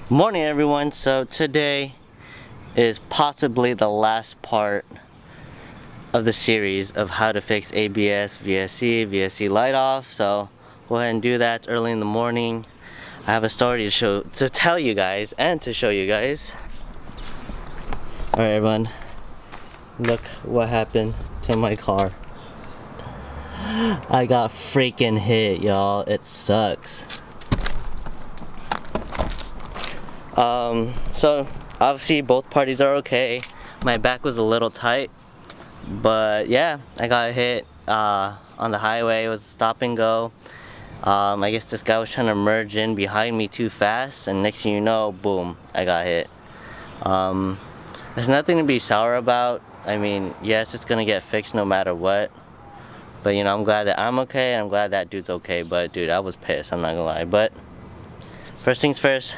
Morning everyone. So today is possibly the last part of the series of how to fix ABS, VSC, Vsc light off. So go ahead and do that. It's early in the morning. I have a story to tell you guys and to show you guys. Alright everyone, look what happened to my car. I got freaking hit, y'all. It sucks. So obviously both parties are okay. My back was a little tight, but yeah, I got hit on the highway. It was stop and go. I guess this guy was trying to merge in behind me too fast, and next thing you know, boom, I got hit. There's nothing to be sour about. I mean, yes, it's gonna get fixed no matter what, but you know, I'm glad that I'm okay, and I'm glad that dude's okay. But dude, I was pissed, I'm not gonna lie. But first things first,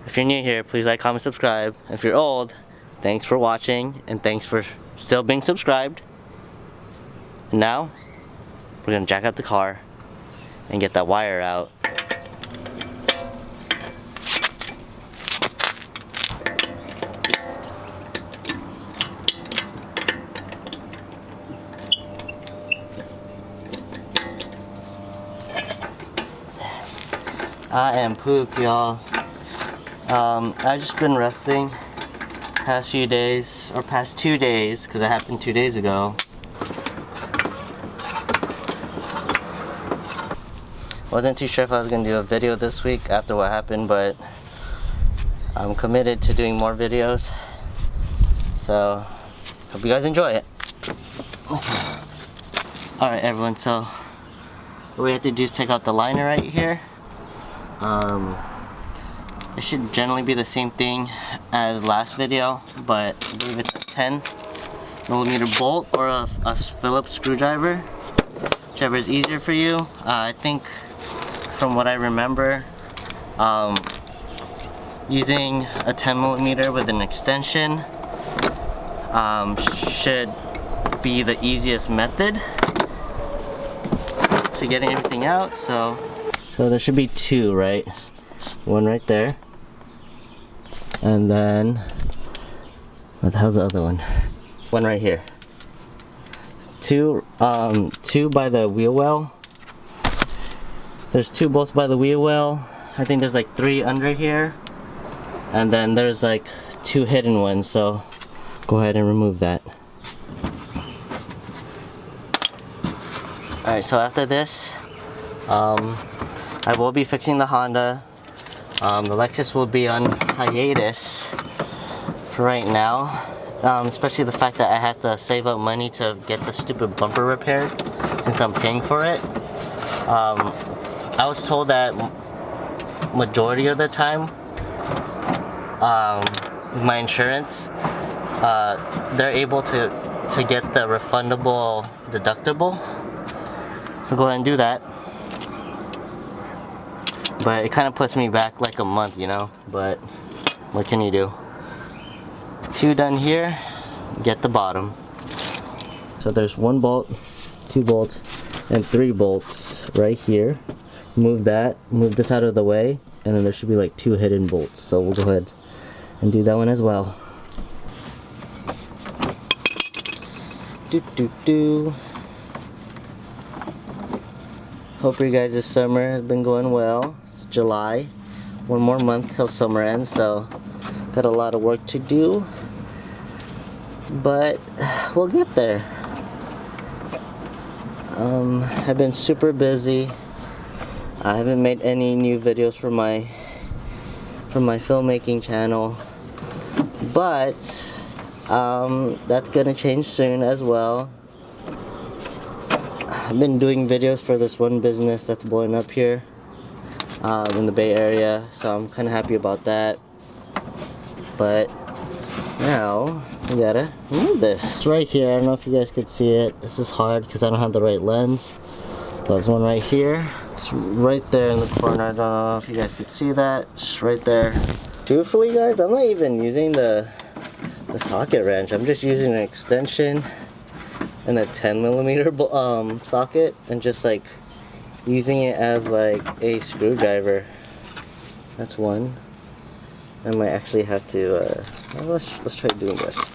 if you're new here, please like, comment, subscribe. If you're old, thanks for watching, and thanks for still being subscribed. And now, we're gonna jack out the car and get that wire out. I am pooped, y'all. I've just been resting past few days, or past 2 days, because it happened 2 days ago. Wasn't too sure if I was gonna do a video this week after what happened, but I'm committed to doing more videos. So, hope you guys enjoy it. Okay. Alright everyone, so what we have to do is take out the liner right here. It should generally be the same thing as last video, but I believe it's a 10mm bolt or a Phillips screwdriver, whichever is easier for you. I think from what I remember, using a 10mm with an extension should be the easiest method to getting everything out. So there should be two, right? One right there, and then what the hell's the other one? One right here. Two by the wheel well. There's two bolts by the wheel well. I think there's like 3 under here, and then there's like 2 hidden ones. So go ahead and remove that. All right. So after this, I will be fixing the Honda. The Lexus will be on hiatus for right now, especially the fact that I had to save up money to get the stupid bumper repaired since I'm paying for it. I was told that majority of the time, my insurance, they're able to get the refundable deductible. So go ahead and do that. But it kind of puts me back like a month, you know, but what can you do? 2 done here, get the bottom. So there's 1 bolt, 2 bolts, and 3 bolts right here. Move that, move this out of the way, and then there should be like 2 hidden bolts. So we'll go ahead and do that one as well. Hope your guys' summer has been going well. It's July, 1 more month till summer ends, so got a lot of work to do, but we'll get there. I've been super busy. I haven't made any new videos for my filmmaking channel, but that's gonna change soon as well. I've been doing videos for this one business that's blowing up here in the Bay Area, so I'm kind of happy about that. But now we gotta move this right here. I don't know if you guys could see it. This is hard because I don't have the right lens. There's one right here. It's right there in the corner. I don't know if you guys could see that. It's right there. Truthfully, guys, I'm not even using the socket wrench. I'm just using an extension and a 10mm socket, and just like using it as like a screwdriver. That's one. I might actually have to, well, let's try doing this.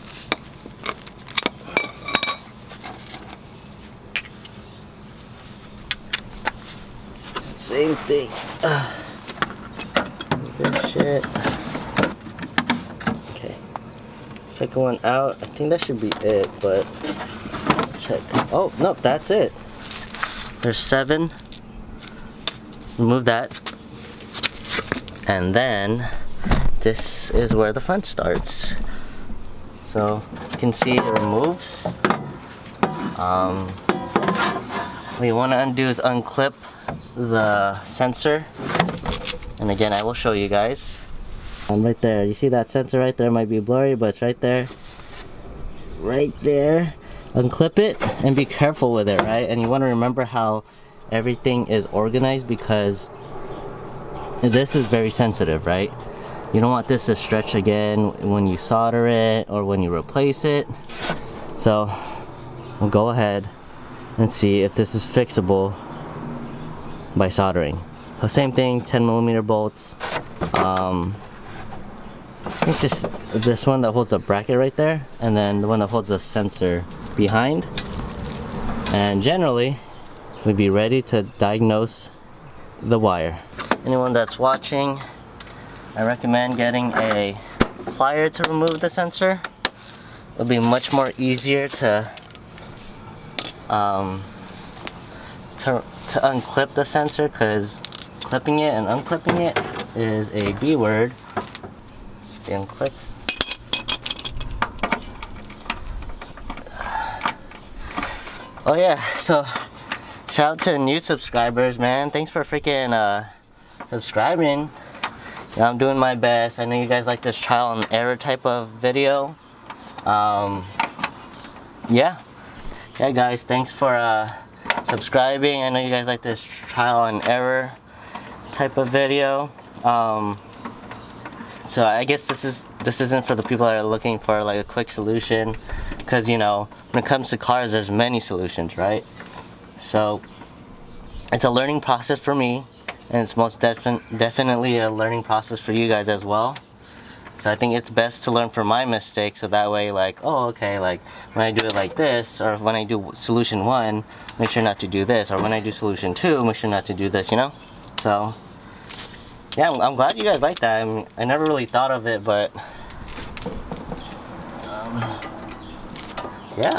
Same thing. This shit. Okay. Second one out. I think that should be it, but check. Oh, no, that's it. There's 7. Remove that. And then this is where the fun starts. So you can see it removes. What you want to undo is unclip the sensor. And again, I will show you guys. And right there, you see that sensor right there? Might be blurry, but it's right there. Right there. Unclip it and be careful with it, right? And you want to remember how everything is organized, because this is very sensitive, right? You don't want this to stretch again when you solder it or when you replace it. So we'll go ahead and see if this is fixable by soldering. So same thing, 10mm bolts. I think just this one that holds the bracket right there, and then the one that holds the sensor behind. And generally, we'd be ready to diagnose the wire. Anyone that's watching, I recommend getting a plier to remove the sensor. It'll be much more easier to unclip the sensor, because clipping it and unclipping it is a B word. Should be unclipped. Oh yeah, so shout out to new subscribers, man. Thanks for freaking subscribing. I'm doing my best. I know you guys like this trial and error type of video. Yeah guys, thanks for subscribing. I know you guys like this trial and error type of video. So I guess this isn't for the people that are looking for like a quick solution, because you know, when it comes to cars, there's many solutions, right? So it's a learning process for me, and it's most definitely a learning process for you guys as well. So I think it's best to learn from my mistakes, so that way, like, oh, okay, like when I do it like this, or when I do solution 1, make sure not to do this, or when I do solution 2, make sure not to do this, you know? So yeah, I'm glad you guys like that. I mean, I never really thought of it, but yeah.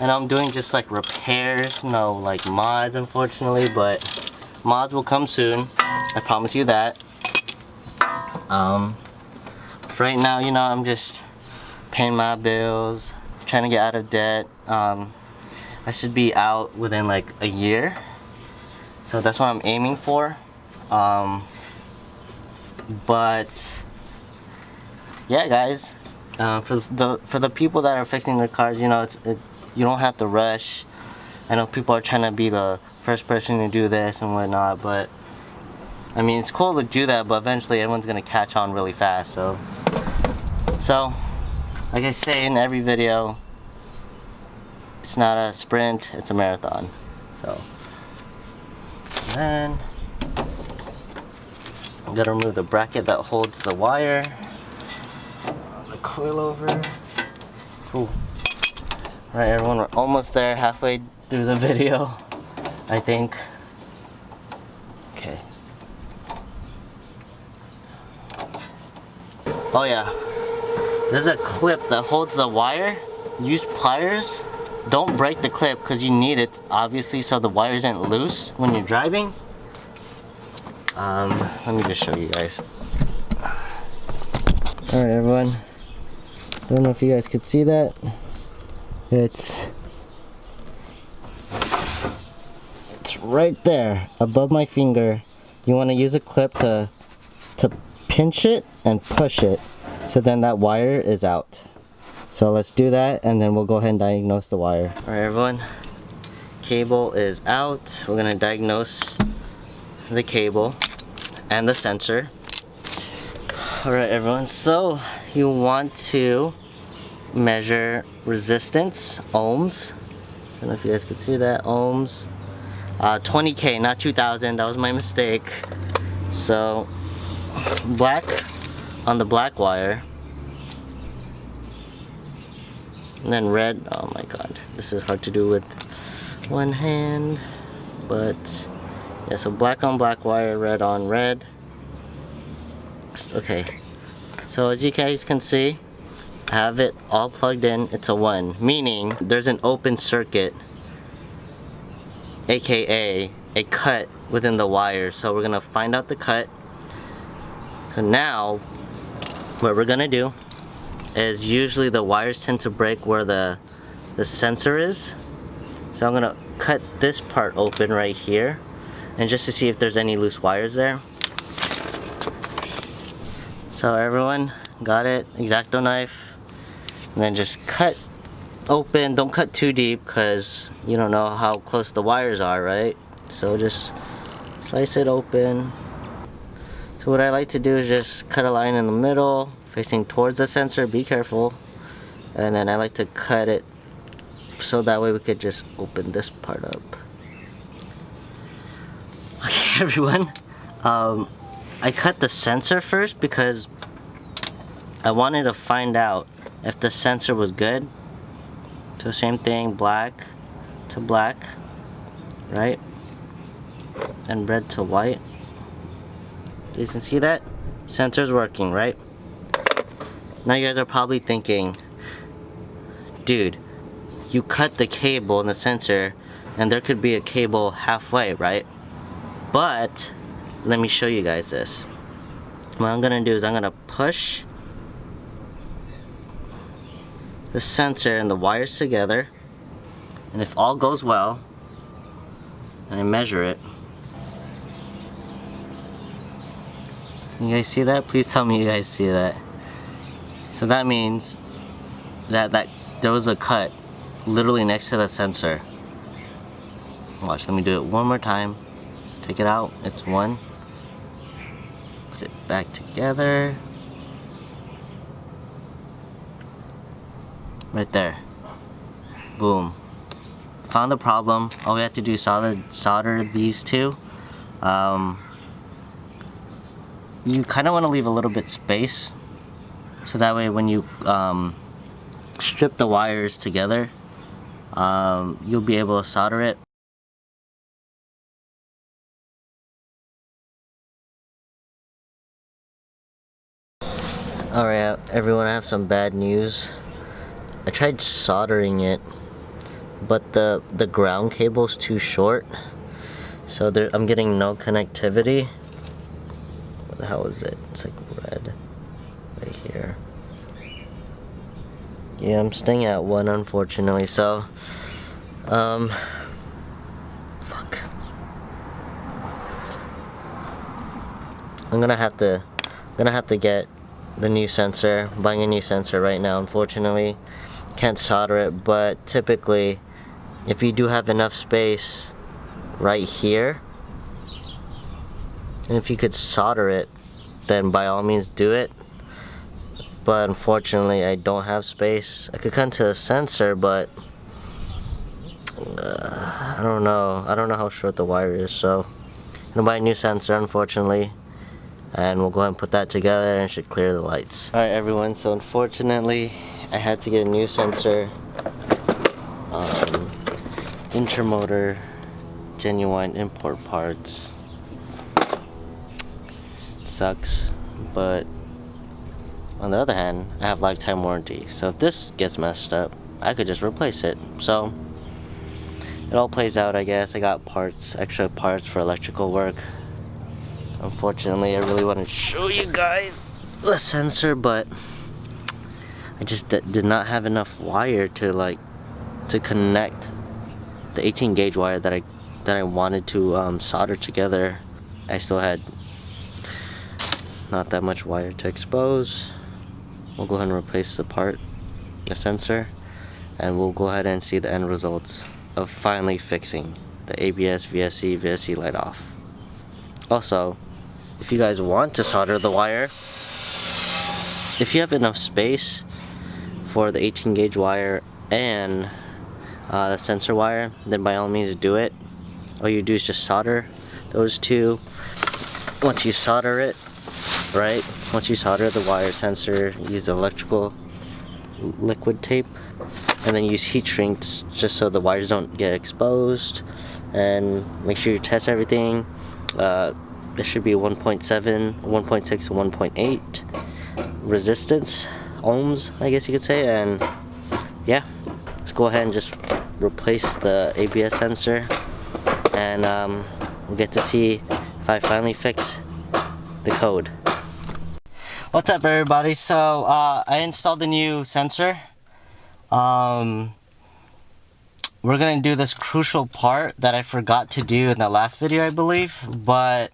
And I'm doing just like repairs, no like mods, unfortunately, but mods will come soon. I promise you that. For right now, you know, I'm just paying my bills, trying to get out of debt. I should be out within like a year, so that's what I'm aiming for. But yeah, guys, for the people that are fixing their cars, you know, you don't have to rush. I know people are trying to be the first person to do this and whatnot, but I mean, it's cool to do that, but eventually everyone's gonna catch on really fast. So like I say in every video, it's not a sprint, it's a marathon. So then I'm gonna remove the bracket that holds the wire, the coil over. Cool. Alright everyone, we're almost there, halfway through the video, I think. Okay. Oh yeah, there's a clip that holds the wire. Use pliers. Don't break the clip, because you need it, obviously, so the wire isn't loose when you're driving. Let me just show you guys. Alright everyone, don't know if you guys could see that. It's right there above my finger. You want to use a clip to pinch it and push it, so then that wire is out. So let's do that, and then we'll go ahead and diagnose the wire. Alright everyone, cable is out. We're gonna diagnose the cable and the sensor. Alright everyone, so you want to measure resistance, ohms. I don't know if you guys could see that, ohms. 20K, not 2000, that was my mistake. So black on the black wire, and then red. Oh my god, this is hard to do with one hand, but yeah, so black on black wire, red on red. Okay, so as you guys can see, I have it all plugged in. It's a 1, meaning there's an open circuit, aka a cut within the wire. So we're gonna find out the cut. So now what we're gonna do is, usually the wires tend to break where the sensor is. So I'm gonna cut this part open right here, and just to see if there's any loose wires there. So everyone got it, X-Acto knife, and then just cut open. Don't cut too deep because you don't know how close the wires are, right? So just slice it open. So what I like to do is just cut a line in the middle facing towards the sensor. Be careful. And then I like to cut it so that way we could just open this part up. Okay, everyone, I cut the sensor first because I wanted to find out if the sensor was good. So same thing, black to black, right? And red to white. You can see that? Sensor's working, right? Now you guys are probably thinking, dude, you cut the cable in the sensor and there could be a cable halfway, right? But let me show you guys this. What I'm gonna do is I'm gonna push the sensor and the wires together, and if all goes well, and I measure it. You guys see that? Please tell me you guys see that. So that means that there was a cut literally next to the sensor. Watch, let me do it one more time. Take it out, it's 1. Put it back together. Right there. Boom. Found the problem. All we have to do is solder these two. You kind of want to leave a little bit space, so that way when you strip the wires together, you'll be able to solder it. Alright everyone, I have some bad news. I tried soldering it, but the ground cable's too short, so I'm getting no connectivity. What the hell is it? It's like red right here. Yeah, I'm staying at 1 unfortunately, so fuck. I'm gonna have to get the new sensor. I'm buying a new sensor right now, unfortunately. Can't solder it, but typically if you do have enough space right here, and if you could solder it, then by all means do it. But unfortunately I don't have space. I could come to the sensor, but I don't know how short the wire is, so I'm gonna buy a new sensor unfortunately, and we'll go ahead and put that together and it should clear the lights. Alright everyone, so unfortunately I had to get a new sensor. Intermotor, genuine import parts. Sucks, but on the other hand, I have lifetime warranty, so if this gets messed up, I could just replace it. So it all plays out, I guess. I got parts, extra parts for electrical work. Unfortunately, I really want to show you guys the sensor, but I just did not have enough wire to connect the 18 gauge wire that I wanted to solder together. I still had not that much wire to expose. We'll go ahead and replace the sensor, and we'll go ahead and see the end results of finally fixing the ABS Vsc Vsc light off. Also, if you guys want to solder the wire, if you have enough space for the 18 gauge wire and the sensor wire, then by all means do it. All you do is just solder those two. Once you solder it, right? Once you solder the wire sensor, use electrical liquid tape, and then use heat shrinks just so the wires don't get exposed. And make sure you test everything. There should be 1.7, 1.6, and 1.8 resistance ohms, I guess you could say. And yeah, let's go ahead and just replace the ABS sensor, and we'll get to see if I finally fix the code. What's up, everybody? So I installed the new sensor. We're gonna do this crucial part that I forgot to do in the last video, I believe. But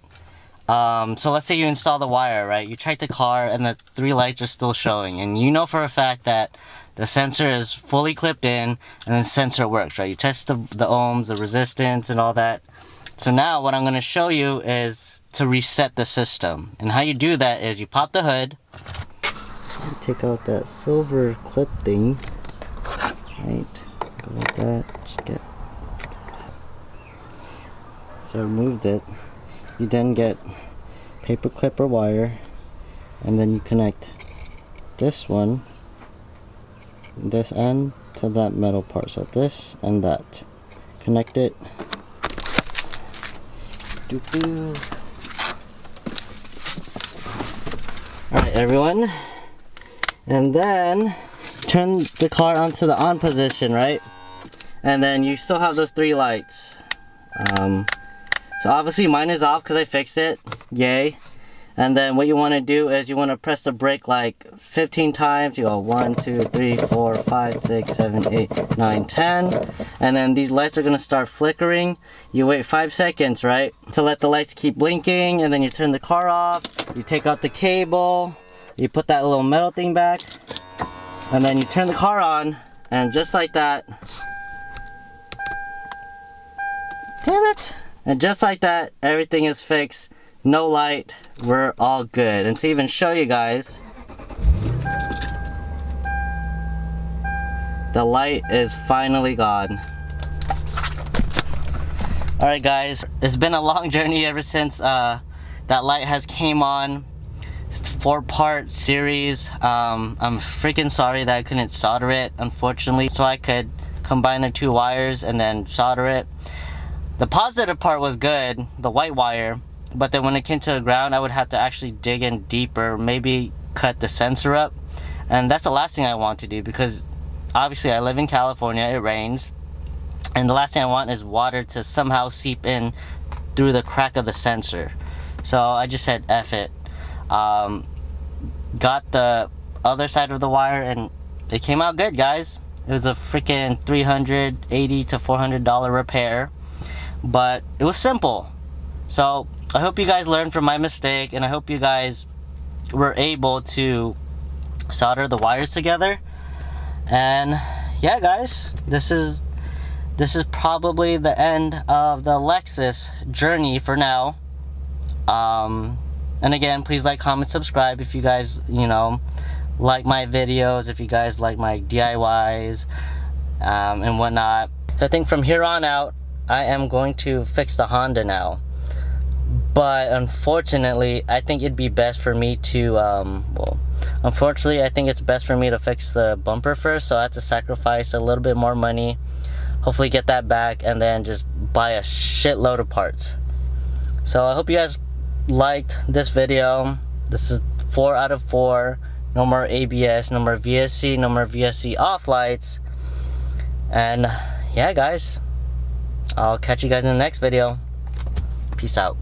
so let's say you install the wire, right? You check the car and the 3 lights are still showing, and you know for a fact that the sensor is fully clipped in and the sensor works, right? You test the ohms, the resistance, and all that. So now what I'm gonna show you is to reset the system. And how you do that is you pop the hood, you take out that silver clip thing, right? Go like that. Just get. So I removed it. You then get paper clip or wire, and then you connect this one, this end, to that metal part. So this and that. Connect it. Doo-doo. Alright, everyone. And then turn the car onto the on position, right? And then you still have those 3 lights. So obviously mine is off because I fixed it. Yay. And then what you want to do is you want to press the brake like 15 times. You go 1, 2, 3, 4, 5, 6, 7, 8, 9, 10. And then these lights are going to start flickering. You wait 5 seconds, right? To let the lights keep blinking. And then you turn the car off. You take out the cable. You put that little metal thing back. And then you turn the car on. And just like that. Damn it. And just like that, everything is fixed. No light, we're all good. And to even show you guys, the light is finally gone. Alright guys, it's been a long journey ever since that light has came on. It's a 4-part series. I'm freaking sorry that I couldn't solder it, unfortunately, so I could combine the 2 wires and then solder it. The positive part was good, the white wire, but then when it came to the ground, I would have to actually dig in deeper, maybe cut the sensor up. And that's the last thing I want to do, because obviously I live in California, it rains, and the last thing I want is water to somehow seep in through the crack of the sensor. So I just said F it. Got the other side of the wire and it came out good, guys. It was a freaking $380 to $400 repair. But it was simple. So I hope you guys learned from my mistake, and I hope you guys were able to solder the wires together. And yeah guys, this is probably the end of the Lexus journey for now. And again, please like, comment, subscribe if you guys, you know, like my videos, if you guys like my DIYs and whatnot. So I think from here on out, I am going to fix the Honda now. But unfortunately, I think it'd be best for me to, unfortunately, I think it's best for me to fix the bumper first. So I have to sacrifice a little bit more money, hopefully get that back, and then just buy a shitload of parts. So I hope you guys liked this video. This is 4 out of 4. No more ABS, no more VSC, no more VSC off lights. And yeah guys, I'll catch you guys in the next video. Peace out.